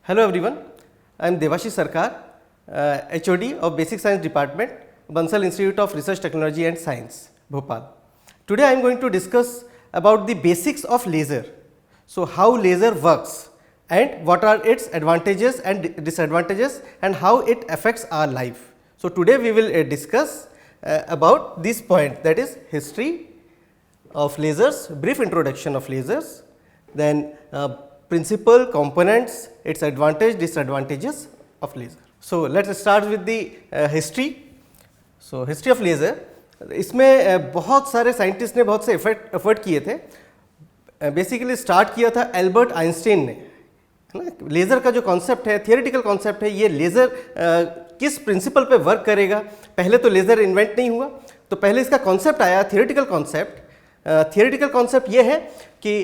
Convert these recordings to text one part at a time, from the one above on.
Hello everyone, I am Devashish Sarkar, HOD of Basic Science Department, Bansal Institute of Research Technology and Science, Bhopal. Today I am going to discuss about the basics of laser. So how laser works and what are its advantages and disadvantages and how it affects our life. So today we will discuss about this point, that is history of lasers, brief introduction of lasers, then principle, components, its advantage, disadvantages of laser. So let us start with the history. So history of laser, इसमें बहुत सारे scientist ने बहुत से effort किए थे. Basically start किया था एल्बर्ट आइंस्टाइन ने, है ना. लेज़र का जो कॉन्सेप्ट है, थियोरेटिकल कॉन्सेप्ट है, ये लेज़र किस प्रिंसिपल पे वर्क करेगा. पहले तो लेज़र इन्वेंट नहीं हुआ, तो पहले इसका कॉन्सेप्ट आया थियोरेटिकल कॉन्सेप्ट. थियोरेटिकल कॉन्सेप्ट ये है कि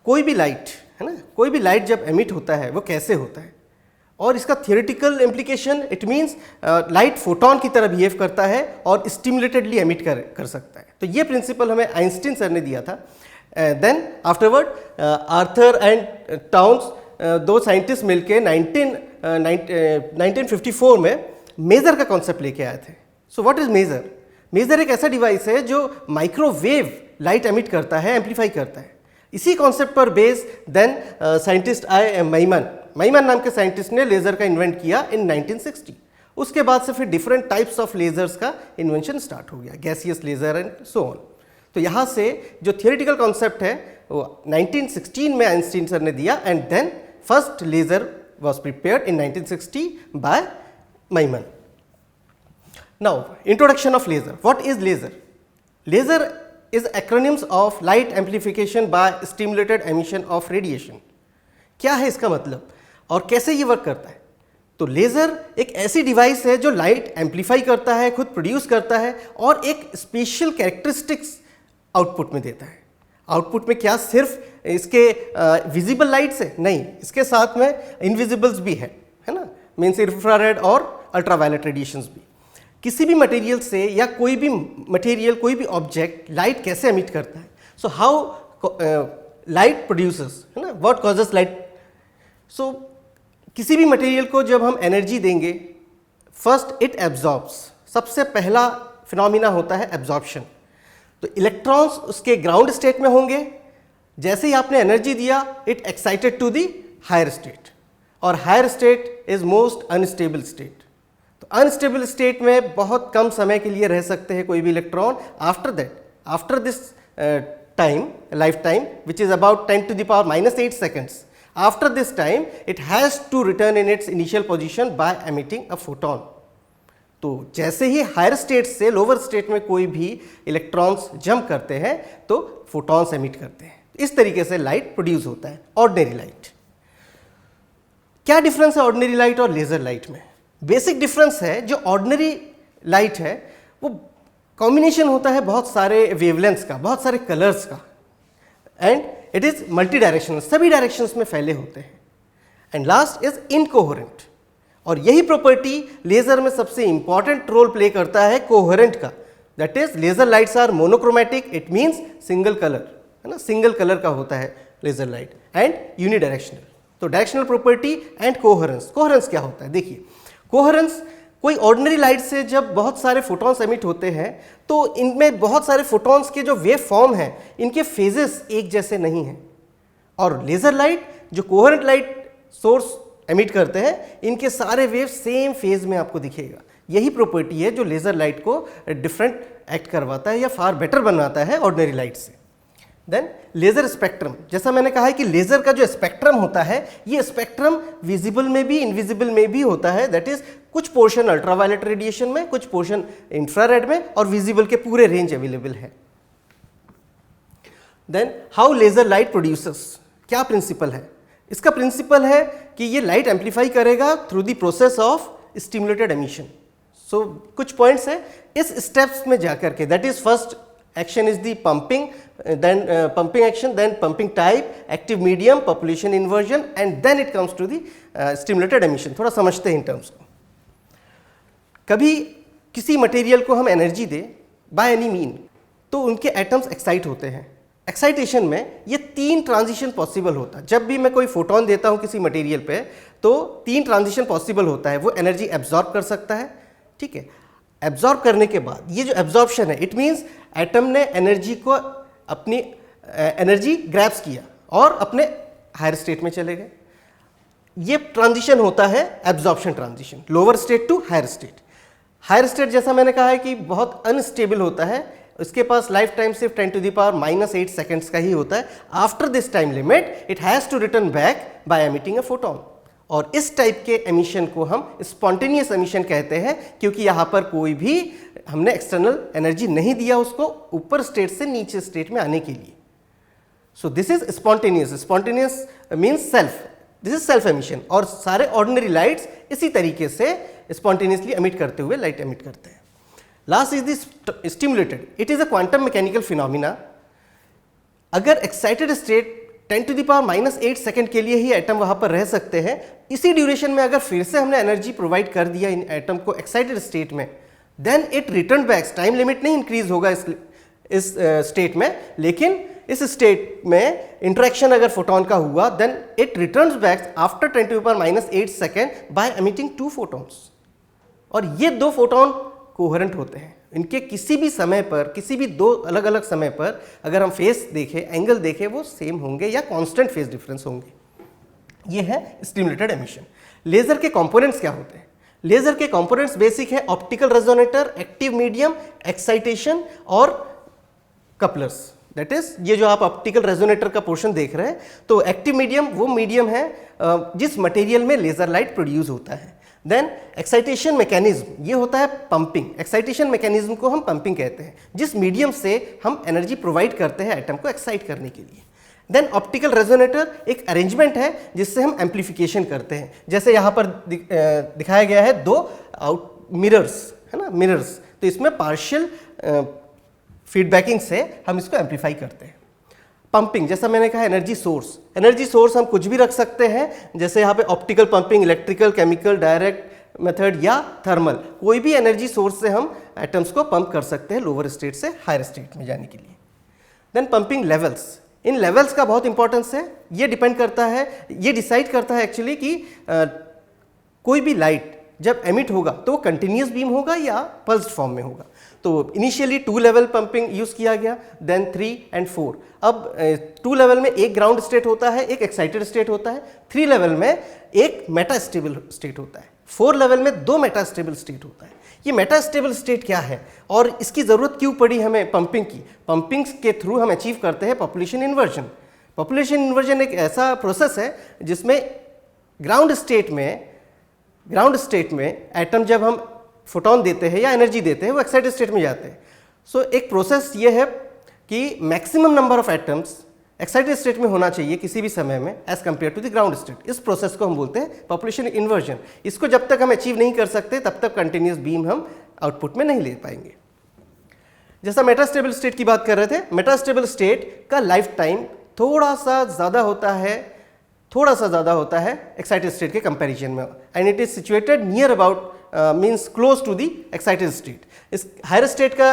कोई भी लाइट, है ना, कोई भी लाइट जब एमिट होता है वो कैसे होता है, और इसका theoretical implication, it means light photon की तरह बिहेव करता है और स्टिमुलेटेडली एमिट कर सकता है. तो ये प्रिंसिपल हमें आइंस्टीन सर ने दिया था. Then afterward Arthur and Townes, दो साइंटिस्ट मिलके 1954 में मेजर का कॉन्सेप्ट लेके आए थे. So what is maser? Maser एक ऐसा डिवाइस है जो माइक्रोवेव लाइट एमिट करता है, एम्पलीफाई करता है. इसी कॉन्सेप्ट पर बेस देन साइंटिस्ट आए मैमन नाम के साइंटिस्ट ने लेज़र का इन्वेंट किया इन 1960. उसके बाद से फिर डिफरेंट टाइप्स ऑफ लेज़र्स का इन्वेंशन स्टार्ट हो गया, gaseous laser and so on. तो यहाँ से जो थियोरेटिकल कॉन्सेप्ट है वो 1916 में आइंस्टीन सर ने दिया, and then first laser was prepared in 1960 by Maiman. Now introduction of laser. What is laser? Laser is acronyms of light amplification by stimulated emission of radiation. क्या है इसका मतलब और कैसे ये वर्क करता है? तो लेज़र एक ऐसी डिवाइस है जो लाइट एम्पलीफाई करता है, खुद प्रोड्यूस करता है और एक स्पेशल कैरेक्टरिस्टिक्स आउटपुट में देता है. आउटपुट में क्या सिर्फ इसके विजिबल लाइट्स है? नहीं, इसके साथ में इनविजिबल्स भी है ना, मीन्स इंफ्रारेड और अल्ट्रावायलेट रेडिएशंस भी. किसी भी मटेरियल से या कोई भी मटेरियल, कोई भी ऑब्जेक्ट लाइट कैसे एमिट करता है. सो हाउ लाइट प्रोड्यूसेस, है ना, व्हाट कॉजेस लाइट. सो किसी भी मटेरियल को जब हम एनर्जी देंगे, फर्स्ट इट एब्जॉर्ब्स. सबसे पहला फिनोमिना होता है एब्जॉर्प्शन. तो इलेक्ट्रॉन्स उसके ग्राउंड स्टेट में होंगे. जैसे ही आपने एनर्जी दिया, it excited to the higher state, और higher state is most unstable state. तो अनस्टेबल स्टेट में बहुत कम समय के लिए रह सकते हैं कोई भी electron. After that, after this time, life time which is about 10 to the power -8 seconds, after this time it has to return in its initial position by emitting a photon. तो जैसे ही हायर स्टेट से lower state में कोई भी electrons jump करते हैं तो फोटॉन्स एमिट करते हैं. इस तरीके से लाइट प्रोड्यूस होता है, ऑर्डिनरी लाइट. क्या डिफरेंस है ऑर्डिनरी लाइट और लेजर लाइट में? बेसिक डिफरेंस है, जो ऑर्डिनरी लाइट है वो कॉम्बिनेशन होता है बहुत सारे वेवलेंथ्स का, बहुत सारे कलर्स का, and it is multi directional, सभी डायरेक्शंस में फैले होते हैं. एंड लास्ट इज इनकोहेरेंट, और यही प्रॉपर्टी लेजर में सबसे इंपॉर्टेंट रोल प्ले करता है कोहेरेंट का. That is laser lights are monochromatic, it means single colour, है ना, सिंगल कलर का होता है लेजर लाइट, एंड यूनिडायरेक्शनल. तो directional property and coherence. Coherence क्या होता है? देखिए, कोहेरेंस, कोई ऑर्डिनरी लाइट से जब बहुत सारे फोटॉन्स एमिट होते हैं तो इनमें बहुत सारे फोटॉन्स के जो वेव फॉर्म है, इनके फेजेस एक जैसे नहीं हैं. और लेज़र लाइट, जो कोहेरेंट लाइट सोर्स एमिट करते हैं, इनके सारे वेव सेम फेज में आपको दिखेगा. यही प्रॉपर्टी है जो लेज़र लाइट को डिफरेंट एक्ट करवाता है या फार बेटर बनाता है ऑर्डिनरी लाइट से. Then laser spectrum. जैसा मैंने कहा है कि लेज़र का जो स्पेक्ट्रम होता है, ये स्पेक्ट्रम विजिबल में भी, इनविजिबल में भी होता है. दैट इज कुछ पोर्शन अल्ट्रावायलेट रेडिएशन में, कुछ पोर्शन इंफ्रारेड में, और विजिबल के पूरे रेंज अवेलेबल है. Then how laser light produces. क्या प्रिंसिपल है इसका? प्रिंसिपल है कि ये लाइट एम्पलीफाई करेगा through the process of stimulated emission. So कुछ पॉइंट्स है इस स्टेप्स में जाकर के. That is first action is the pumping, then pumping action, then pumping type, active medium, population inversion, and then it comes to the stimulated emission. थोड़ा समझते हैं in terms को. कभी किसी मटेरियल को हम एनर्जी दें बाय एनी मीन, तो उनके एटम्स एक्साइट होते हैं. एक्साइटेशन में ये 3 ट्रांजिशन पॉसिबल होता है। जब भी मैं कोई फोटोन देता हूँ किसी मटेरियल पे तो 3 ट्रांजिशन पॉसिबल होता है। वो एनर्जी एब्जॉर्ब कर सकता है, ठीक है। एब्जॉर्ब करने के बाद ये जो एब्जॉर्प्शन है, इट मीन्स एटम ने एनर्जी को अपनी एनर्जी ग्रैब्स किया और अपने हायर स्टेट में चले गए। ये ट्रांजिशन होता है absorption transition, lower state to higher state. Higher state जैसा मैंने कहा है कि बहुत अनस्टेबल होता है, उसके पास लाइफ टाइम सिर्फ 10⁻⁻8 सेकेंड्स का ही होता है। After this time limit it has to return back by emitting a photon. और इस टाइप के एमिशन को हम स्पॉन्टेनियस एमिशन कहते हैं, क्योंकि यहाँ पर कोई भी हमने एक्सटर्नल एनर्जी नहीं दिया उसको ऊपर स्टेट से नीचे स्टेट में आने के लिए। So this is spontaneous. Spontaneous means self, this is self emission. और सारे ऑर्डिनरी लाइट्स इसी तरीके से स्पॉन्टेनियसली एमिट करते हुए लाइट एमिट करते हैं। Last is this stimulated. It is a quantum mechanical phenomena. अगर एक्साइटेड स्टेट 10⁻⁻8 सेकेंड के लिए ही एटम वहाँ पर रह सकते हैं, इसी ड्यूरेशन में अगर फिर से हमने एनर्जी प्रोवाइड कर दिया इन एटम को एक्साइटेड स्टेट में, then it return back. Time limit नहीं इंक्रीज होगा इस स्टेट में, लेकिन इस स्टेट में इंटरेक्शन अगर फोटोन का हुआ, then it returns back after 10⁻⁻8 second by emitting 2 photons. और ये 2 फोटोन कोहेरेंट होते हैं। इनके किसी भी समय पर, किसी भी 2 अलग अलग समय पर अगर हम फेस देखें, एंगल देखें, वो सेम होंगे या कांस्टेंट फेस डिफरेंस होंगे। ये है स्टिमुलेटेड एमिशन। लेजर के कंपोनेंट्स क्या होते हैं? लेजर के कंपोनेंट्स बेसिक है optical resonator, active medium, excitation और कपलर्स। दैट इज ये जो आप ऑप्टिकल रेजोनेटर का पोर्शन देख रहे हैं, तो एक्टिव मीडियम वो मीडियम है जिस मटेरियल में लेजर लाइट प्रोड्यूस होता है। देन एक्साइटेशन मैकेनिज्म, ये होता है पंपिंग। एक्साइटेशन मैकेनिज्म को हम पंपिंग कहते हैं, जिस मीडियम से हम एनर्जी प्रोवाइड करते हैं एटम को एक्साइट करने के लिए। देन ऑप्टिकल रेजोनेटर एक अरेंजमेंट है जिससे हम एम्प्लीफिकेशन करते हैं। जैसे यहाँ पर दिखाया गया है 2 मिरर्स, है ना, मिरर्स। तो इसमें पार्शियल फीडबैकिंग से हम इसको एम्प्लीफाई करते हैं। पंपिंग, जैसा मैंने कहा एनर्जी सोर्स। एनर्जी सोर्स हम कुछ भी रख सकते हैं, जैसे यहाँ पे optical pumping, electrical, chemical, direct method या थर्मल। कोई भी एनर्जी सोर्स से हम एटम्स को पंप कर सकते हैं लोअर स्टेट से हायर स्टेट में जाने के लिए। Then pumping levels. इन लेवल्स का बहुत इंपॉर्टेंस है। ये डिपेंड करता है, ये डिसाइड करता है एक्चुअली कि कोई भी लाइट जब एमिट होगा तो वो कंटिन्यूस बीम होगा या पल्स्ड फॉर्म में होगा। तो इनिशियली 2 लेवल पंपिंग यूज किया गया, देन 3 and 4। अब 2 लेवल में एक ग्राउंड स्टेट होता है, एक एक्साइटेड स्टेट होता है। 3 लेवल में एक मेटास्टेबल स्टेट होता है। 4 लेवल में 2 मेटास्टेबल स्टेट होता है। ये मेटास्टेबल स्टेट क्या है और इसकी ज़रूरत क्यों पड़ी हमें पंपिंग की? पंपिंग के थ्रू हम अचीव करते हैं पॉपुलेशन इन्वर्जन। पॉपुलेशन इन्वर्जन एक ऐसा प्रोसेस है जिसमें ग्राउंड स्टेट में एटम जब हम फोटोन देते हैं या एनर्जी देते हैं वो एक्साइटेड स्टेट में जाते हैं। सो एक प्रोसेस ये है कि maximum number of atoms excited state में होना चाहिए किसी भी समय में as compare to the ground state. इस प्रोसेस को हम बोलते हैं पॉपुलेशन इन्वर्जन। इसको जब तक हम अचीव नहीं कर सकते तब तक कंटिन्यूस बीम हम आउटपुट में नहीं ले पाएंगे। जैसा मेटास्टेबल स्टेट की बात कर रहे थे, मेटास्टेबल स्टेट का लाइफ टाइम थोड़ा सा ज़्यादा होता है एक्साइटेड स्टेट के कंपैरिजन में, and it is situated near about means close to the excited state. इस हायर स्टेट का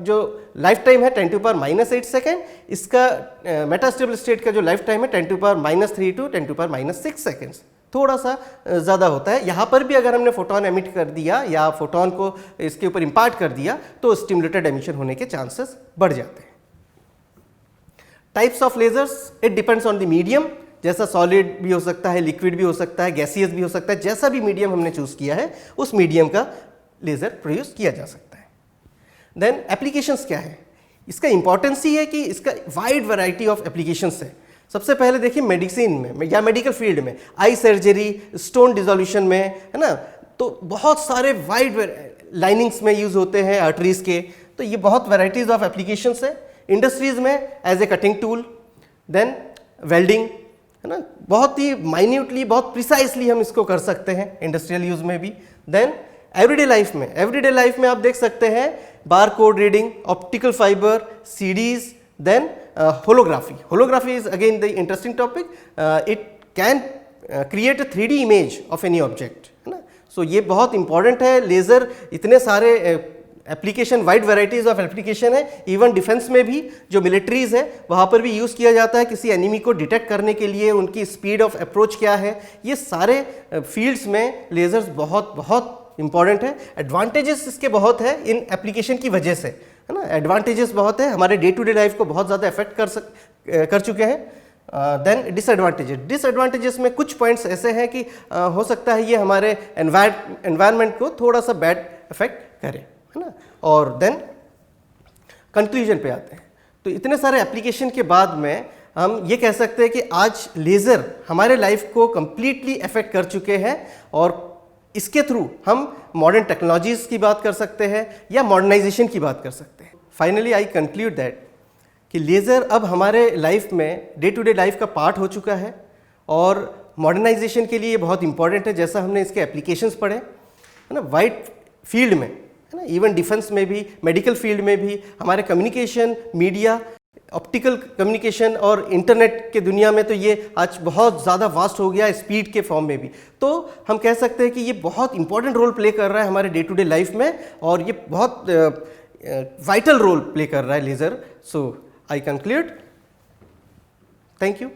जो लाइफ टाइम है 10⁻⁻8 सेकेंड, इसका मेटास्टेबल स्टेट का जो लाइफ टाइम है 10⁻³ to 10⁻�6 सेकेंड्स, थोड़ा सा ज़्यादा होता है। यहाँ पर भी अगर हमने फोटोन एमिट कर दिया या फोटोन को इसके ऊपर इम्पार्ट कर दिया तो स्टिमुलेटेड एमिशन होने के चांसेस बढ़ जाते हैं। Types of lasers, it depends on the medium. जैसा सॉलिड भी हो सकता है, लिक्विड भी हो सकता है, गैसियस भी हो सकता है। जैसा भी मीडियम हमने चूज़ किया है उस मीडियम का लेज़र प्रोड्यूस किया जा सकता है। देन एप्लीकेशंस क्या है? इसका इंपॉर्टेंस ही है कि इसका वाइड वैरायटी ऑफ एप्लीकेशंस है। सबसे पहले देखिए मेडिसिन में या मेडिकल फील्ड में, आई सर्जरी, स्टोन डिसोल्यूशन में, है ना, तो बहुत सारे वाइड लाइनिंग्स में यूज़ होते हैं आर्टरीज के। तो ये बहुत वैराइटीज़ ऑफ एप्लीकेशंस है। इंडस्ट्रीज़ में as a cutting tool, then welding, है ना, बहुत ही माइन्यूटली, बहुत प्रिसाइसली हम इसको कर सकते हैं इंडस्ट्रियल यूज में भी। देन एवरीडे लाइफ में आप देख सकते हैं bar code reading, optical fibre, CDs, then holography is again the interesting topic. It can create a 3D image of any object, है ना। सो ये बहुत इंपॉर्टेंट है। लेज़र इतने सारे application wide varieties of application है। इवन डिफेंस में भी जो मिलिट्रीज़ है वहाँ पर भी यूज़ किया जाता है किसी एनिमी को डिटेक्ट करने के लिए, उनकी स्पीड ऑफ अप्रोच क्या है, ये सारे फील्ड्स में लेज़र्स बहुत बहुत इंपॉर्टेंट है। एडवांटेजेस इसके बहुत है इन एप्लीकेशन की वजह से, है ना, एडवांटेजेस बहुत है, हमारे डे टू डे लाइफ को बहुत ज़्यादा इफेक्ट कर चुके हैं। देन डिसएडवांटेजेस में कुछ पॉइंट्स ऐसे हैं कि हो सकता है ये हमारे एनवायरनमेंट को थोड़ा सा बैड इफेक्ट करे, है ना। और देन कंक्लूजन पे आते हैं। तो इतने सारे एप्लीकेशन के बाद में हम ये कह सकते हैं कि आज लेज़र हमारे लाइफ को कंप्लीटली इफेक्ट कर चुके हैं और इसके थ्रू हम मॉडर्न टेक्नोलॉजीज़ की बात कर सकते हैं या मॉडर्नाइजेशन की बात कर सकते हैं। फाइनली आई कंक्लूड दैट कि लेज़र अब हमारे लाइफ में डे टू डे लाइफ का पार्ट हो चुका है और मॉडर्नाइजेशन के लिए ये बहुत इंपॉर्टेंट है, जैसा हमने इसके एप्लीकेशंस पढ़े, है ना, वाइड फील्ड में, है ना, इवन डिफेंस में भी, मेडिकल फील्ड में भी, हमारे कम्युनिकेशन, मीडिया, ऑप्टिकल कम्युनिकेशन और इंटरनेट के दुनिया में तो ये आज बहुत ज़्यादा वास्ट हो गया है, स्पीड के फॉर्म में भी। तो हम कह सकते हैं कि ये बहुत इंपॉर्टेंट रोल प्ले कर रहा है हमारे डे टू डे लाइफ में और ये बहुत वाइटल रोल प्ले कर रहा है laser. So I conclude. Thank you.